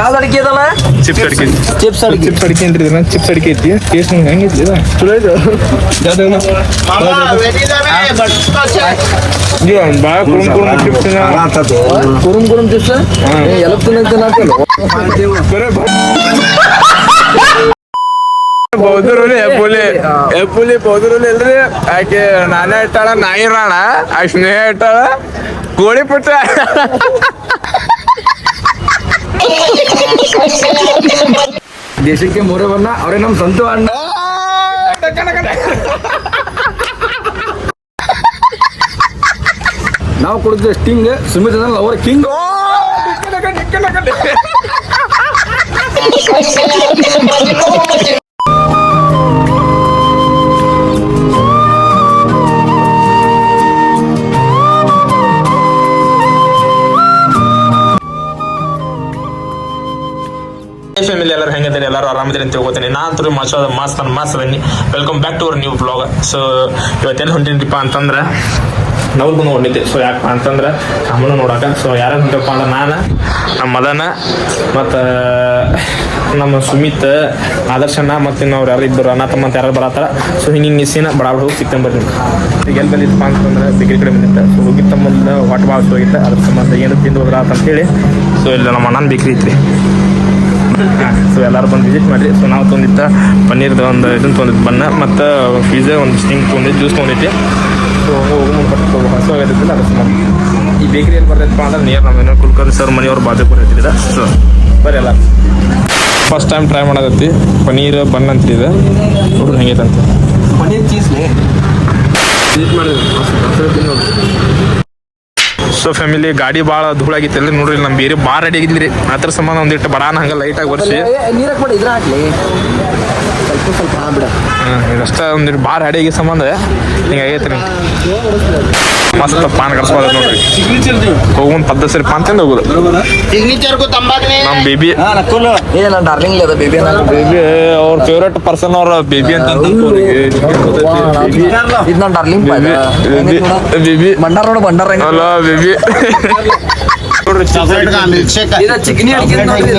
ಯಾವ್ದು ಅಡಿಕೆ ಇದಲ್ಲ ಚಿಪ್ಸ್ ಅಡಿಕೆ ಚಿಪ್ಸ್ ಅಡಿಕೆ ಚಿಪ್ಸ್ ಅಡಿಕೆ ಅಂದ್ರಿ ಚಿಪ್ಸ್ ಅಡಿಕೆ ಐತಿ ಟೇಸ್ಟ್ ನಂಗೆ ಹೆಂಗೈತಿ ಚಲೋ ಇದು ಭಾಳ ಕುರುಮ್ ಕುರುಮ್ ಚಿಪ್ಸ್ ಕುರುಮ್ ಕುರುಮ್ ಚಿಪ್ಸ್ ಎಲ್ಲ ತಿನ್ನಕ್ತಿಲ್ಲ ಬೌದ್ರಲ್ಲಿ ಎಪ್ಪುಲಿ ಬೌದ್ರಲ್ಲಿ ಇಲ್ರಿ ಆಕೆ ನಾನೇ ಇಟ್ಟಾಳ ನಾಯಿ ರಾಣ ಆ ಸ್ನೇಹ ಇಟ್ಟಾಳ ಕೋಳಿ ಪುಟ್ಟ ದೇಶಕ್ಕೆ ಮೂರೇ ಬಣ್ಣ ಅವರೇ ನಮ್ ಸಂತು ಅಣ್ಣ ನಾವು ಕೊಡುತ್ತೆ ಸ್ಟಿಂಗ್ ಸುಮಿತ್ ಅವರ ಕಿಂಗ್ ಫ್ಯಾಮಿಲಿ ಎಲ್ಲರೂ ಹೆಂಗಿದ್ದಾರೆ ಎಲ್ಲರೂ ಆರಾಮಿದ್ದಾರೆ ಅಂತ ತಿಳ್ಕೊತೀನಿ ನಾನು ಮಸ್ತ್ ಅದೀನಿ welcome back to our new blog so ಇವತ್ತೆಲ್ಲ ಹೊಂಟಿನಿಪ್ಪ ಅಂತಂದ್ರೆ ನಾವು ಬಂದು ಹೊಂಟಿದ್ದೆ ಸೊ ಯಾಕಪ್ಪ ಅಂತಂದ್ರೆ ಅಮ್ಮನ ನೋಡೋಕೆ ಸೊ ಯಾರು ಹೊಂಟಪ್ಪ ಅಂದ್ರೆ ನಾನು ನಮ್ಮ ಮದನ ಮತ್ತು ನಮ್ಮ ಸುಮಿತ್ ಆದರ್ಶನ ಮತ್ತು ನಾವು ಯಾರು ಇದ್ದರು ಅಣ್ಣ ತಮ್ಮ ಅಂತ ಯಾರು ಬರತ್ತಾರ ಸೊ ಹಿಂಗೆ ನಿಸಿನ ಬಡಾಬಡ ಹೋಗಿ ಸಿಕ್ತಂಬ ಬರ್ತೀನಿ ಈಗ ಎಲ್ಲಿ ಬಂದಿತ್ತಪ್ಪ ಅಂತಂದ್ರೆ ಬೇಕ್ರಿ ಕಡೆ ಬಂದಿತ್ತು ಸೊ ಹೋಗಿದ್ದ ಮುಂದೆ ವಾಟ್ ಭಾಳ ಹೋಗಿತ್ತು ಅದ್ರ ಸಂಬಂಧ ಏನು ತಿಂದು ಹೋದ್ರ ಅಂತೇಳಿ ಸೊ ಇಲ್ಲಿ ನಮ್ಮ ಅಣ್ಣನ ಬೇಕ್ರಿ ಐತ್ರಿ ಸೊ ಎಲ್ಲರೂ ಬಂದು ವಿಸಿಟ್ ಮಾಡಿರಿ ಸೊ ನಾವು ತೊಂದಿದ್ದ ಪನ್ನೀರ್ದು ಒಂದು ಇದನ್ನು ತೊಂದಿದ್ದು ಬಣ್ಣ ಮತ್ತು ಪಿಜ್ಜಾ ಒಂದು ಸ್ಟಿಂಗ್ ತೊಗೊಂಡಿದ್ದು ಜ್ಯೂಸ್ ತೊಗೊಂಡಿದ್ದೆ ಸೊ ಹೋಗೋ ಮುಂದೆ ಹೊಸ ಹೋಗಿದ್ದಿಲ್ಲ ಅದ್ರ ಸಂಬಂಧ ಈ ಬೇಕ್ರಿಯಲ್ಲಿ ಬರ್ತೈತಪ್ಪ ಅಂದ್ರೆ ನಿಯರ್ ನಮ್ಮ ಕುಲ್ಕರ್ಣಿ ಸರ್ ಮನೆಯವ್ರು ಬಾಜುಪುರ ಇರ್ತಿದ್ದ ಸೊ ಬರೀ ಎಲ್ಲ ಫಸ್ಟ್ ಟೈಮ್ ಟ್ರೈ ಮಾಡೋದೈತಿ ಪನ್ನೀರ್ ಬನ್ ಅಂತಿದೆ ನೋಡ್ರಿ ಹೆಂಗೈತಂತ ಪನ್ನೀರ್ ಚೀಸ್ಲಿ ವಿಸಿಟ್ ಮಾಡಿದ್ವಿ ಸೊ ಫ್ಯಾಮಿಲಿ ಗಾಡಿ ಭಾಳ ಧೂಳಾಗಿತ್ತಲ್ಲ ನೋಡ್ರಿ ನಮ್ಮ ಬೇರೆ ಬಾರ್ ರೆಡಿ ಆಗಿದ್ರಿ ಅದ್ರ ಸಂಬಂಧ ಒಂದಿಟ್ಟು ಬಡಾನ ಹಂಗೆ ಲೈಟಾಗಿ ಬರ್ಸಿ ನೀರಕ್ಕೆ ಬಿಡ ಇದ್ರ ಹಾಕ್ಲಿ ಸ್ವಲ್ಪ ಸ್ವಲ್ಪ ಬಿಡ ಇದಷ್ಟ ಒಂದಿಟ್ಟು ಬಾರ್ ರೆಡಿಯಾಗಿ ಸಂಬಂಧ ಹಿಂಗೆ ಆಗೈತೆ ರೀ ಮಸ್ತ್ ಪಾನ್ ಕರ್ಸ್ಬೋದು ನೋಡ್ರಿ ಹೋಗುವಂತ ಪದ್ಧತಿ ಸರಿ ಪಾನ್ ತಿಂದು ಹೋಗುದು ನಮ್ಮ ಬೇಬಿ ಏನ ಡಾರ್ಲಿಂಗ್ ಅದ ಬೇಬಿ ಬೇಬಿ ಅವ್ರ ಫೇವ್ರೇಟ್ ಪರ್ಸನ್ ಅವ್ರ ಬೇಬಿ ಅಂತ ಇದು ನನ್ನ ಡಾರ್ಲಿಂಗ್ ಬೇಬಿ ಬಂಡಾರ ನೋಡು ಬಂಡಾರ ಅಲ್ಲ ಬೇಬಿ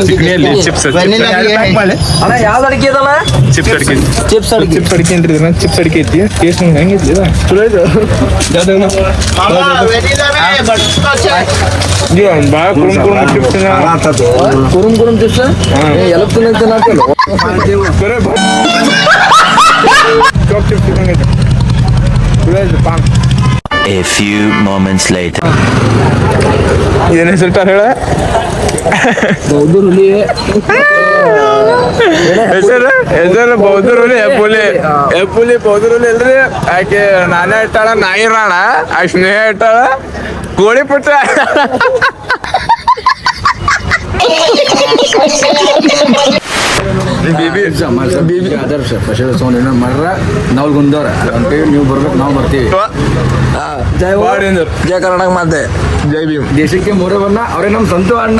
ಚಿಕ್ನಿಯಲ್ಲಿ ಚಿಪ್ಸ್ ಅಣ್ಣ ಯಾವ್ದು ಅಡಿಕೆ ಇದಲ್ಲ ಚಿಪ್ಸ್ ಅಡಿಕೆ ಚಿಪ್ಸ್ ಅಡಿಕೆ ಚಿಪ್ಸ್ ಅಡಿಕೆ ಅಂದ್ರಿ ಚಿಪ್ಸ್ ಅಡಿಕೆ ಐತಿ ಟೇಸ್ಟ್ ನಂಗೆ ಹೆಂಗೈತಿ ಚಲೋ ಇದು ಭಾಳ ಕುರುಮ್ ಕುರುಮ್ ಚಿಪ್ಸ್ ಕುರುಮ್ ಕುರುಮ್ ಚಿಪ್ಸ್ ಎಲ್ಲ ತಿನ್ನಕ್ತಿಲ್ಲ ಚಾಪ್ ಚಿಪ್ಸ್ ಹೆಂಗೈತೆ ಚಲೋ ಐತಿ PAN A few moments later. ಏನ್ ಹೆಸರಿಟ್ಟಾರ ಹೇಳ ಹೆಸರು ಬೌದ್ಧರುಲಿ ಎಪ್ಪುಲಿ ಬೌದ್ಧರುಲಿ ಇಲ್ರಿ ಆಕೆ ನಾನೇ ಇಟ್ಟಾಳ ನಾಯಿ ರಾಣ ಆ ಸ್ನೇಹ ಇಟ್ಟಾಳ ಕೋಳಿ ಪುಟ್ಟ ಬೇಬಿ ಆದರ್ಶ ಫಸ್ಟ್ ಸೌಂಡ್ ಮಾಡ್ರ ನಾವು ಗುಂದವ್ರ ಅಂತೇಳಿ ನೀವು ಬರ್ಬೇಕು ನಾವು ಬರ್ತೀವಿ ಜಯ ಕರ್ನಾಟಕ ಮಾತೆ ಜೈ ಭೀಮ್ ದೇಶಕ್ಕೆ ಮೂರೇ ಬಣ್ಣ ಅವರೇ ನಮ್ ಸಂತು ಅಣ್ಣ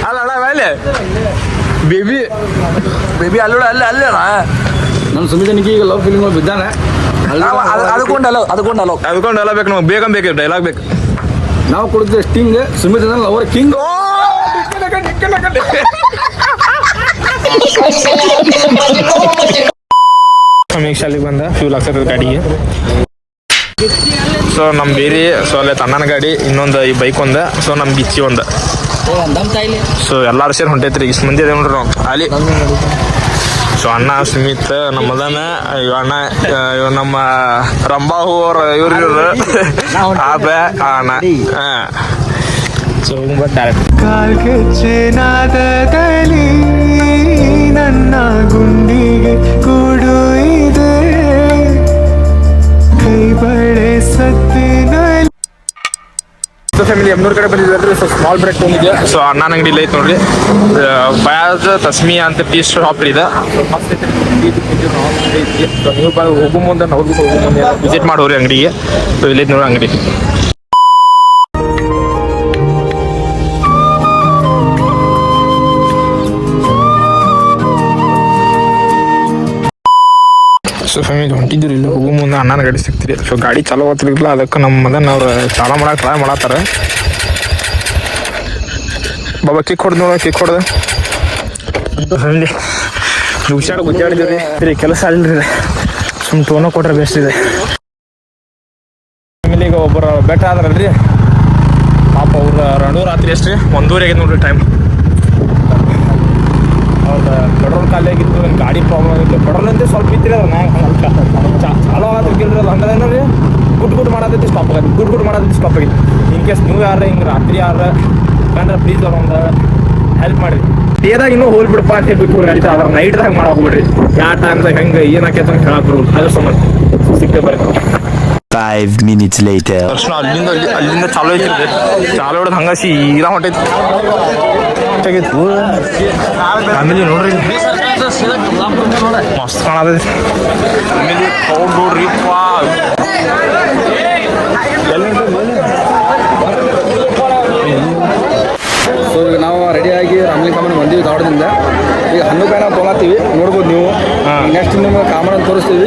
ಅಲ್ಲ ಮೇಲೆ ಬೇಬಿ ಬೇಬಿ ಅಲ್ಲ ಅಲ್ಲ ನಮ್ಮ ಸುಮಿತನಿಗೆ ಈಗ ಲವ್ ಫೀಲಿಂಗ್ ಬಿದ್ದಾನೆ ಅದಕ್ಕೊಂಡೆಲ್ಲ ಬೇಕು ನಮಗೆ ಬೇಕಂಬೇಕು ಡೈಲಾಗ್ ಬೇಕು ನಾವು ಕೊಡುತ್ತೆ ಸ್ಟಿಂಗ್ ಸುಮಿತ್ ಅವರ ಕಿಂಗ್ ಶಾಲೆಗೆ ಬಂದ ಫ್ಯೂಲ್ ಹಾಕ್ಸದ ಗಾಡಿಗೆ ಸೊ ನಮ್ಮ ಬೇರೆ ಸೊ ಅಲ್ಲೇ ಅಣ್ಣನ ಗಾಡಿ ಇನ್ನೊಂದು ಈ ಬೈಕ್ ಒಂದ ಸೊ ನಮ್ಮ ಬಿಚ್ಚಿ ಒಂದ ಸೊ ಎಲ್ಲಾರು ಸೇರಿ ಹೊಂಟೈತ್ರಿ ಇಷ್ಟು ಮಂದಿ ಅದೇ ನೋಡ್ರಿ ನಾವು ಅಲ್ಲಿ ಸೊ ಅಣ್ಣ ಸುಮಿತ್ ನಮ್ಮ ಮದನ ಅಣ್ಣ ನಮ್ಮ ರಂಬಾಹು ಅವ್ರ ಇವ್ರು ಅಣ್ಣ ಸೊ ಡೈರೆಕ್ಟ್ ಕಾಲ್ಗೆಚ್ಚನಾದದಲ್ಲಿ ನನ್ನ ಗುಂಡಿಗೆ ಕೂಡು ಇದೆ ಕೈ ಬಳೆ ಸತ್ತಿನಲ್ಲಿ ಫ್ಯಾಮಿಲಿ ಎಮ್ನೂರ್ ಕಡೆ ಬಂದಿದ್ರಿ ಸೊ ಸ್ಮಾಲ್ ಬ್ರೇಕ್ ತೊಗೊಂಡಿದ್ದೆ ಸೊ ಅಣ್ಣನ ಅಂಗಡಿ ಇಲ್ಲ ಐತೆ ನೋಡ್ರಿ ಫಯಾಜ್ ತಸ್ಮಿಯಾ ಅಂತ ಟೀ ಶಾಪ್ ಇದೆ ನೀವು ಹೋಗೋ ಮುಂದೆ ಹೋಗೋ ಮುಂದೆ ವಿಸಿಟ್ ಮಾಡೋರಿ ಅಂಗಡಿಗೆ ಸೊ ಇಲ್ಲೈತೆ ನೋಡಿ ಅಂಗಡಿ ಸೊ ಫ್ಯಾಮಿಲಿ ಹೊಂಟಿದ್ರು ಇಲ್ಲಿ ಹೋಗೋ ಮುಂದೆ ಇನ್ನು ಅಣ್ಣನ ಗಾಡಿ ಸಿಗ್ತೀರಿ. ಸೊ ಗಾಡಿ ಚಾಲೋ ಹೋಗ್ತಿರ್ಲಿಲ್ಲ, ಅದಕ್ಕೆ ನಮ್ಮ ಮದನ್ ಅವ್ರು ಚಾಲೋ ಮಾಡಕ್ಕೆ ಟ್ರೈ ಮಾಡತ್ತಾರ. ಬಾಬಾ ಕಿಕ್ ಹೊಡೆದು ನೋಡ, ಕಿಕ್ ಹೊಡೆದು ಅಲ್ಲಿ ಗುಚ್ಚಾಡಿದ್ರಿ ರೀ, ಕೆಲಸ ಅಲ್ರಿ, ಸುಮ್ ಟೋನ ಕೊಟ್ರೆ ಬೆಸ್ಟ್ ಇದೆ. ಫ್ಯಾಮಿಲಿಗೆ ಒಬ್ಬರು ಬೆಟ್ಟ ಆದ್ರಲ್ರಿ ಪಾಪ, ಅವ್ರ 2 ರಾತ್ರಿ ಅಷ್ಟ್ರಿ, 1:30 ಆಗೈತೆ ನೋಡ್ರಿ ಟೈಮ್. ಅವ್ರದ್ದು ಪೆಟ್ರೋಲ್ ಖಾಲಿ ಆಗಿತ್ತು, ಗಾಡಿ ಪ್ರಾಬ್ಲಮ್ ಆಗಿತ್ತು. ಪೆಟ್ರೋಲ್ ಅಂತ ಸ್ವಲ್ಪ ಇತ್ತಿರಿ ಅದ್ರ ಚಾಲೋ ಆಗತ್ತಿಲ್ರಿ, ಅದು ಹಂಗದೇನೋ ರೀ, ಗುಡ್ ಮಾಡತೈತಿ ಸ್ಟಾಪ್ ಆಗತ್ತೆ, ಗುಡ್ ಮಾಡತೈತಿ ಸ್ಟಾಪ್ ಆಗಿತ್ತು. ಇನ್ ಕೇಸ್ ನೀವು ಯಾರು ಹಿಂಗೆ ರಾತ್ರಿ ಯಾರು ಕಂಡ್ರೆ ಪ್ಲೀಸ್ ಅವ್ರೊಂದು ಹೆಲ್ಪ್ ಮಾಡಿರಿ. ಡೇದಾಗ ಇನ್ನೂ ಹೋಗ್ಬಿಡಪ್ಪ ಅಂತ ಬಿಟ್ಟು ನಡೀತಾ, ಅದ್ರ ನೈಟ್ದಾಗ ಮಾಡೋಗ್ಬಿಡ್ರಿ. ಯಾವ ಟೈಮ್ದಾಗ ಹೆಂಗೆ ಏನಾಕೈತೆ ಅಂತ ಹೇಳಕ್ ಬರೋದು, ಅದ್ರ ಸಂಬಂಧ ಸಿಕ್ಕೇ ಬರ್ರಿ. 5 minutes later. ದರ್ಶನ ಅಲ್ಲಿಂದ ಚಾಲೋ ಐತಿ, ಚಾಲೋ ಹಿಡಿದು ಹಂಗ ಸೀದಾ ಹೊಂಟೈತಿ. ಫ್ಯಾಮಿಲಿ ನೋಡ್ರಿ ಮಸ್ತ್ ಕಾಣತೈತಿ. ಫ್ಯಾಮಿಲಿ ಕ್ರೌಡ್ ನೋಡ್ರಿಪ್ಪ. ಸೊ ಈಗ ನಾವು ರೆಡಿಯಾಗಿ ರಾಮಲಿಂಗ ಕಾಮನ್ ಬಂದೀವಿ ಧಾರವಾಡದಿಂದ. ಈಗ ಹಣ್ಣುಕಾಯಿ ನಾವು ತೊಗೊಳತ್ತೀವಿ, ನೋಡ್ಬೋದು ನೀವು. ನೆಕ್ಸ್ಟ್ ನಿಮ್ಗೆ ಕಾಮನ್ ಅಂತ ತೋರಿಸ್ತೀವಿ.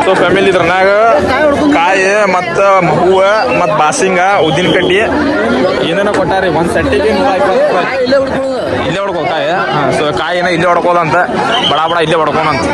ಸೊ ಫ್ಯಾಮಿಲಿ ಇದ್ರನಾಗ ಕಾಯಿ ಮತ್ತು ಹೂವು ಮತ್ತು ಬಾಸಿಂಗ, ಉದ್ದಿನ ಕಡ್ಡಿ ಏನೇನೋ ಕೊಟ್ಟಾರಿ. ಒಂದು ಸೆಟ್ಟಿಗೆ 150 ರೂಪಾಯಿ. ಇಲ್ಲೇ ಹೊಡ್ಕೋ ಕಾಯಿ. ಸೊ ಕಾಯಿ ಏನೋ ಇಲ್ಲೇ ಹೊಡ್ಕೋದಂತ, ಬಡ ಇಲ್ಲೇ ಹೊಡ್ಕೋಣಂತ.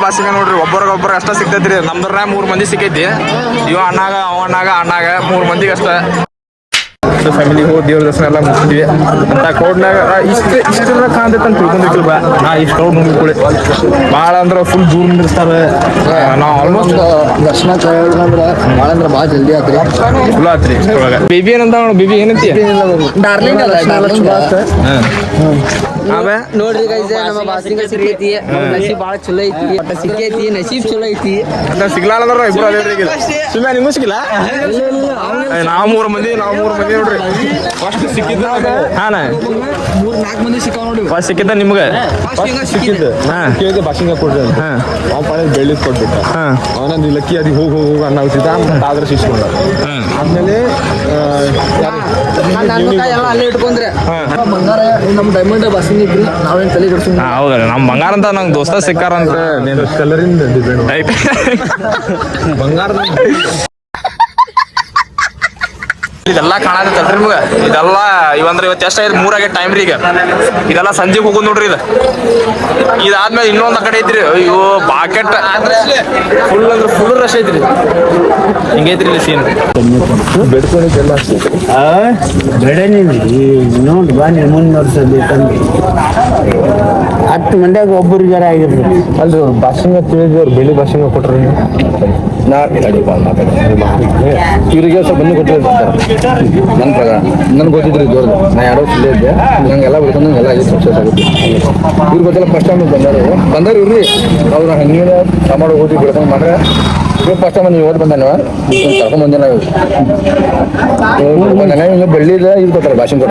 ಬಾಸಿಂಗ ನೋಡ್ರಿ, ಒಬ್ಬರಿಗೊಬ್ಬರು ಅಷ್ಟ ಸಿಗ್ತೈತ್ರಿ. ನಮ್ದ್ರ 3 ಮಂದಿ ಸಿಕ್ಕೈತಿ. ಇವ ಅಣ್ಣಾಗ, ಅವ ಅಣ್ಣಾಗ 3 ಮಂದಿಗೆ ಅಷ್ಟ. ಫ್ಯಾಮಿಲಿ ಹೋಗಿ ದೇವ್ರ ದರ್ಶನ ಎಲ್ಲ ಮುಗಿಸಿದ್ವಿ. ಅಂತ ಕ್ರೌಡ್ನಾಗ ಇಷ್ಟೆಲ್ಲ ಕಾಣ್ತೈತೆ ಅಂತ ತಿಳ್ಕೊಂಡಿರ್ತಿಲ್ಲ ಬಾ. ನಾ ಇಷ್ಟು ಕ್ರೌಡ್ ನೋಡ್ಕೊಳ್ಳಿ, ಭಾಳ ಅಂದ್ರೆ ಫುಲ್ ದೂರ ನಿಂದಿರ್ತಾರೆ. ನಾವು ಆಲ್ಮೋಸ್ಟ್ ದರ್ಶನ ಭಾಳ ಅಂದ್ರೆ ಭಾಳ ಜಲ್ದಿ ಆತ್ರಿ, ಚಲೋ ಆತ್ರಿ. ಇಷ್ಟೊಳಗೆ ಬೇಬಿ ಏನಂತ ಬೇಬಿ ಏನಂತಿ ಡಾರ್ಲಿಂಗ್ ನೋಡ್ರಿ ಗೈಸ್, ನಮ್ಮ ಬಾಸಿಂಗ ಸಿಕ್ಕೈತಿ, ನಸೀಬ್ ಬಾಳ ಚಲೋ ಐತಿ, ಸಿಕ್ಕೈತಿ, ನಸೀಬ್ ಚಲೋ ಐತಿ. ಸಿಗ್ಲಾರ ಇಬ್ರು ಅದೇ ಸುಮ್ಮನೆ ನಿಮಗೂ ಸಿಗ್ಲಿಲ್ಲ. ನಾವು 3 ಮಂದಿ ನೋಡ್ರಿ. ಫಸ್ಟ್ ಸಿಕ್ಕಿದ್ದು ಹಾಂ 3-4 ಮಂದಿ ಸಿಕ್ಕಾವ ನೋಡಿ. ಫಸ್ಟ್ ಸಿಕ್ಕಿದ್ದ ನಿಮ್ಗೆ ಸಿಕ್ಕಿದ್ದು ಕೇಳಿದೆ ಬಾಸಿಂಗ ಕೊಡ್ರಿ ಅಂತ. ಅವ್ನ ಪಾಳೆ ಬೆಳ್ಳಿದ್ ಕೊಟ್ಬಿಟ್ಟ. ಅವನ ಲಕ್ಕಿ ಅದಿ ಹೋಗಿ ಅನ್ನೋತಿದ್ದ, ಆದ್ರೆ ಶಿಸ್ಕೊಂಡ. ಆದ್ಮೇಲೆ ಎಲ್ಲ ಅಲ್ಲೇ ಇಟ್ಕೊಂಡ್ರೆ ಬಂಗಾರ ನಮ್ಮ ಡೈಮಂಡ್ ಬಾಸಿಂಗ್ ಇದ್ರಿ, ನಾವೇನ್ ತಲೆ ಕೆಡ್ಸ್ಕೊಂಡ್ ಹೌದಾ, ನಮ್ಮ ಬಂಗಾರ ಅಂತ ನಂಗೆ ದೋಸ್ತ ಸಿಕ್ಕಾರಂತ. ಕಲರಿಂದ ಬಂಗಾರದ ಇದೆಲ್ಲ ಕಾಣತೈತಲ್ರಿ ನಿಮ್ಗೆ. ಇದೆಲ್ಲ ಇವಂದ್ರೆ ಇವತ್ತು ಎಷ್ಟಾಯ್ತು, 3 ಆಗೈತೆ ಟೈಮ್ ರೀ. ಈಗ ಇದೆಲ್ಲ ಸಂಜೆಗೆ ಹೋಗೋದು ನೋಡ್ರಿ. ಇದಾದ್ಮೇಲೆ ಇನ್ನೊಂದು ಕಡೆ ಐತ್ರಿ. ಅಯ್ಯೋ ಬಾಕೆಟ್ ಫುಲ್ ಅಂದ್ರೆ ಫುಲ್ ರಶ್ ಐತ್ರಿ. ಹಿಂಗೈತ್ರಿ ಇಲ್ಲಿ ಸೀನ್. ಬೆಡ್ಕೊಂಡಿದ್ದೆಲ್ಲ ನೋಡಿ ಬನ್ನಿ, ಮುಂದಿನ ವರ್ಷ ಬೇಕಂದ್ರೆ 10 ಮಂದಿಯಾಗ ಒಬ್ಬರು ಜರ ಆಗಿರ್ಲಿ. ಅಲ್ಲಿ ಬಾಸಿಂಗ ತಿಳಿದ್ವಿ, ಅವ್ರು ಬೆಳಿ ಬಾಸಿಂಗ ಕೊಟ್ರಿ. ಇವರಿಗೆ ಸ್ವಲ್ಪ ಬನ್ನಿ ಕೊಟ್ಟಿರ್ತಾರೆ ನನ್ನ ಪ್ರಕಾರ. ನನ್ಗೆ ಗೊತ್ತಿದ್ರಿ ದೂರದ, ನಾ ಯಾರೋ ಇಲ್ಲೇ ಇದ್ದೆ, ನಂಗೆಲ್ಲ ಬಿಡ್ಕೊಂಡು ಎಲ್ಲ ಆಗಿ ಸಕ್ಸಸ್ ಆಗುತ್ತೆ. ಇವ್ರು ಗೊತ್ತಿಲ್ಲ, ಫಸ್ಟ್ ಟೈಮ್ ಬಂದಾರ ಇವ್ರಿ. ಅವ್ರು ಹಂಗಿನ ಸಾಮಾನು ಹೋಗಿ ಬಿಡ್ಕೊಂಡು ಮಾಡ್ರೆ ಇವಾಗ ಫಸ್ಟ್ ಟೈಮ್ ನೀವು ಓದಿ ಬಂದಾನ ಕರ್ಕೊಂಡ್ ಬಂದೆ. ನಾವು ಹಿಂಗೆ ಬೆಳ್ಳಿದ ಇದು ಕೊಟ್ಟಾರೆ, ಬಾಸಿಂಗ್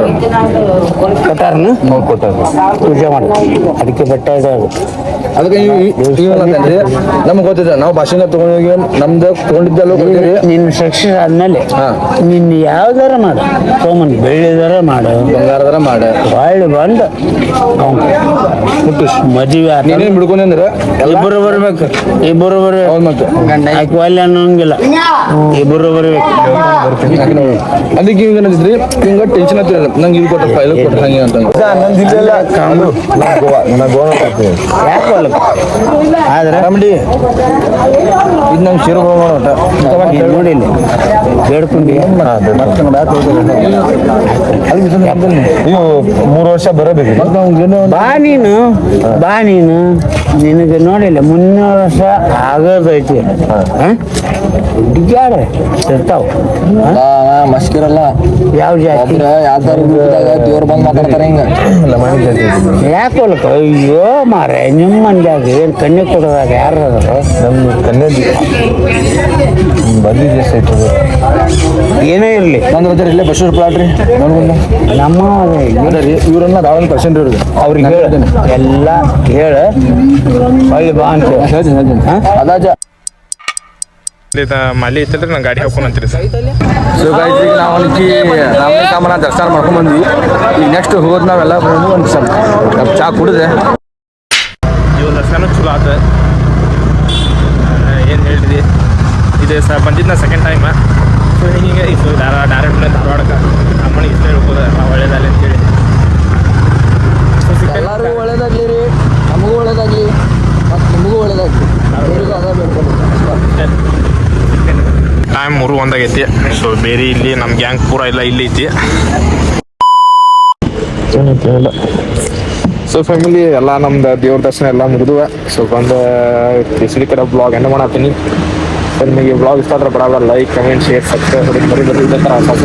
ಕೊಟ್ಟಾರನು ನೋಡಿ ಕೊಟ್ಟಾರ, ಪೂಜೆ ಮಾಡಿ ಅದಕ್ಕೆ ಬೆಟ್ಟ ಇದಾವೆ. ಅದಕ್ಕೆ ಅಂತಂದ್ರೆ ನಮ್ಗೆ ಗೊತ್ತಿದೆ, ನಾವು ಬಾಸಿಂಗ ತಗೊಂಡೋಗಿ ನಮ್ದು ತಗೊಂಡಿದ್ದೆಲ್ಲ ಗೊತ್ತಿರಿ. ನಿನ್ನ ಸಕ್ಸಸ್ ಆದ್ಮೇಲೆ ನಿನ್ನ ಯಾವ್ದಾರ ಮಾಡು, ತೊಗೊಂಬಂದು ಬೆಳ್ಳಿದಾರ ಮಾಡು, ಬಂಗಾರದಾರ ಮಾಡ ಹೊಳ್ಳಿ ಬಂದು ಮದುವೆ ನೀನೇನು ಬಿಡ್ಕೊಂಡೆ ಅಂದ್ರೆ ಇಬ್ಬರು ಬರ್ಬೇಕು, ಇಬ್ಬರು ಬರ್ಬೇಕು. ಹೌದು, ಮತ್ತೆ ಆಕೆ ಒಲ್ಲೆ ಅನ್ನೋಂಗಿಲ್ಲ, ಇಬ್ಬರು ಬರ್ಬೇಕು. ಅದಕ್ಕೆ ಹಿಂಗೆ ಏನಂತಿದ್ರಿ, ಹಿಂಗೆ ಟೆನ್ಷನ್ ಆಗ್ತಿರಲ್ಲ. ನಂಗೆ ಇದು ಕೊಟ್ಟಪ್ಪ, ಇದು ಕೊಟ್ಟ ಹಂಗೆ ಅಂತ. ಯಾಕೆ ಹೊಲಕ್ಕೆ ಆದ್ರೆ ರಮಡಿ ಇದು ನಂಗೆ ಶಿರೋ ಮಾಡೋಟ ನೋಡಿಲ್ಲ ಬೇಡ್ಕೊಂಡು ನೀವು 3 ವರ್ಷ ಬರಬೇಕು ಬಾ ನೀನು ನಿನಗೆ ನೋಡಿಲ್ಲ 300 ವರ್ಷ ಆಗೋದೈತಿ ಹುಡುಗ್ಯಾರ ಇರ್ತಾವ ಮಸ್ಕಿರಲ್ಲ ಯಾವ ಜಾತಿ ದೇವ್ರು ಬಂದು ಮಾತಾಡ್ತಾರೆ ಹಿಂಗ ಯಾಕೋಲಕ್ಕ ಅಯ್ಯೋ ಮಾರೆ ನಿಮ್ಮ ಮಂದ್ಯಾಗ ಏನು ಕಣ್ಣಿ ಕೊಡೋದಾಗ ಯಾರು ನಮ್ಮ ಕನ್ಯಾ ಬಂದಿದ್ದೆ ಸೈಟ್ ಏನೇ ಇರಲಿ ನಂದು ಹೋದ್ರೆ ಇಲ್ಲೇ ಬಸೂರ್ ಪ್ಲಾಟ್ ರೀ ನೋಡ್ಬಂದು ನಮ್ಮ ಇವ್ರನ್ನ 1% ಇರೋದು ಅವ್ರಿಗೆ ಹೇಳ್ತೇನೆ ಎಲ್ಲ ಹೇಳ ಹೊಳ್ಳಿ ಬಾ ಅಂತ ಹೇಳ್ತೀನಿ ಅದಾಜ ಮಲ್ಲಿ ಇತ್ತಲ್ರಿ ನಾನು ಗಾಡಿ ಹಾಕೊಂಡು ಅಂತೀರಿ ಸರ್ ಸೊ ಗೈಸ್ ಈಗ ನಾವು ಅಲ್ಲಿ ರಾಮಲಿಂಗ ಕಾಮನ ದರ್ಶನ ಮಾಡ್ಕೊಂಡ್ ಬಂದ್ವಿ ಈಗ ನೆಕ್ಸ್ಟ್ ಹೋಗೋದು ನಾವೆಲ್ಲ ಬಂದು ಒಂದು ಸ್ವಲ್ಪ ಚಾ ಕುಡಿದೆ ಇವಾಗ ದರ್ಶನ ಚಲೋ ಆತ ಏನು ಹೇಳಿದ್ರಿ ಇದು ಬಂದಿದ್ದು ನಾ ಸೆಕೆಂಡ್ ಟೈಮ್ ಸೊ ಹಿಂಗೆ ಸೊ ಡೈರೆಕ್ಟ್ ಧಾರವಾಡಕ್ಕೆ ಅಮ್ಮನಿಗೆ ಇಷ್ಟ ಹೇಳ್ಬೋದು ಒಳ್ಳೇದಲ್ಲ ಅಂತೇಳಿ ಎಲ್ಲರೂ ಒಳ್ಳೇದಾಗ್ಲಿ ರೀ ನಮಗೂ ಒಳ್ಳೇದಾಗ್ಲಿ ಮತ್ತು ನಿಮಗೂ ಒಳ್ಳೇದಾಗ್ಲಿ ಟೈಮ್ 3:01 ಆಗೈತಿ ಸೊ ಬೇರೆ ಇಲ್ಲಿ ನಮ್ಮ ಗ್ಯಾಂಗ್ ಪೂರ ಎಲ್ಲ ಇಲ್ಲಿ ಐತಿ ಸೊ ಫ್ಯಾಮಿಲಿ ಎಲ್ಲ ನಮ್ದು ದೇವ್ರ ದರ್ಶನ ಎಲ್ಲ ಮುಗಿದುವ ಸೊ ಬಂದು ಕೇಸರಿ ಕಡೆ ಬ್ಲಾಗ್ ಎಂಡ್ ಮಾಡತ್ತೀನಿ ಸೊ ನಿಮಗೆ ಬ್ಲಾಗ್ ಇಷ್ಟ ಆದ್ರೆ ಬರಾಬರ್ ಲೈಕ್ ಕಮೆಂಟ್ ಶೇರ್ ಸಬ್ಸ್ಕ್ರೈಬ್ ಮಾಡಿ ಬರೀ ಇದೇ ಥರ ಹೊಸ